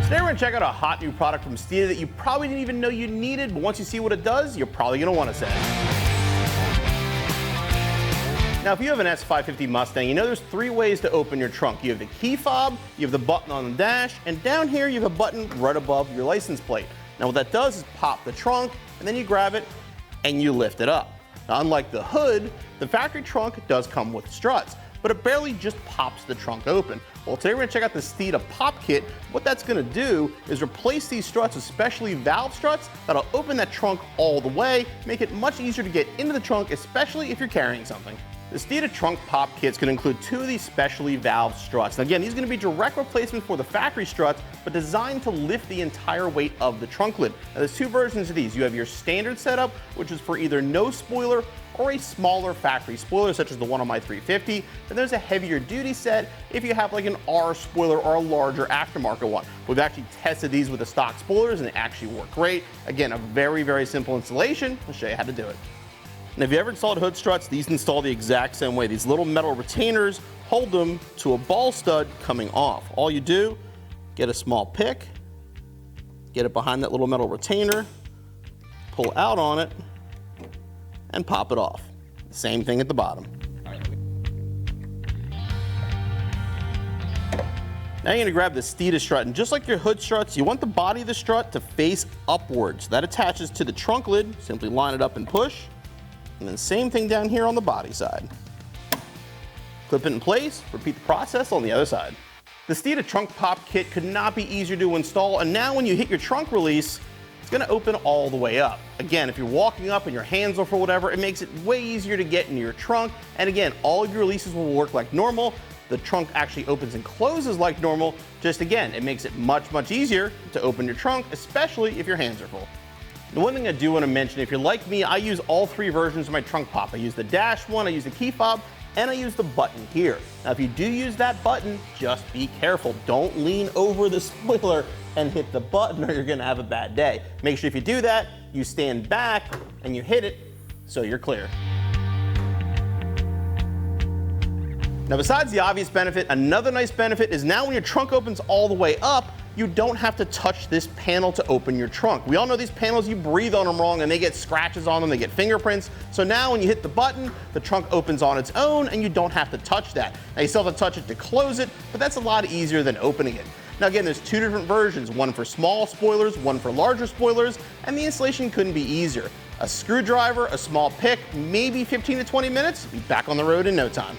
Today we're going to check out a hot new product from Steeda that you probably didn't even know you needed, but once you see what it does, you're probably going to want to say. Now, if you have an S550 Mustang, you know there's three ways to open your trunk. You have the key fob, you have the button on the dash, and down here you have a button right above your license plate. Now what that does is pop the trunk, and then you grab it, and you lift it up. Now, unlike the hood, the factory trunk does come with struts, but it barely just pops the trunk open. Well, today we're going to check out the Steeda Pop Kit. What that's going to do is replace these struts, especially valve struts, that'll open that trunk all the way, make it much easier to get into the trunk, especially if you're carrying something. The Steeda Trunk Pop Kit's going to include two of these specially valved struts. Now again, these are going to be direct replacements for the factory struts, but designed to lift the entire weight of the trunk lid. Now there's two versions of these. You have your standard setup, which is for either no spoiler or a smaller factory spoiler, such as the one on my 350. Then there's a heavier duty set if you have like an R spoiler or a larger aftermarket one. We've actually tested these with the stock spoilers and they actually work great. Again, a very, very simple installation. I'll show you how to do it. And if you ever installed hood struts, these install the exact same way. These little metal retainers hold them to a ball stud coming off. All you do, get a small pick, get it behind that little metal retainer, pull out on it, and pop it off. Same thing at the bottom. Now you're going to grab the Steeda strut, and just like your hood struts, you want the body of the strut to face upwards. That attaches to the trunk lid. Simply line it up and push. And then same thing down here on the body side. Clip it in place, repeat the process on the other side. The Steeda Trunk Pop Kit could not be easier to install, and now when you hit your trunk release, it's going to open all the way up. Again, if you're walking up and your hands off or whatever, it makes it way easier to get into your trunk. And again, all of your releases will work like normal. The trunk actually opens and closes like normal. Just again, it makes it much, much easier to open your trunk, especially if your hands are full. The one thing I do want to mention, if you're like me, I use all three versions of my trunk pop. I use the dash one, I use the key fob, and I use the button here. Now, if you do use that button, just be careful. Don't lean over the spoiler and hit the button or you're going to have a bad day. Make sure if you do that, you stand back and you hit it so you're clear. Now, besides the obvious benefit, another nice benefit is now when your trunk opens all the way up, you don't have to touch this panel to open your trunk. We all know these panels, you breathe on them wrong and they get scratches on them, they get fingerprints. So now when you hit the button, the trunk opens on its own and you don't have to touch that. Now you still have to touch it to close it, but that's a lot easier than opening it. Now again, there's two different versions, one for small spoilers, one for larger spoilers, and the installation couldn't be easier. A screwdriver, a small pick, maybe 15 to 20 minutes, be back on the road in no time.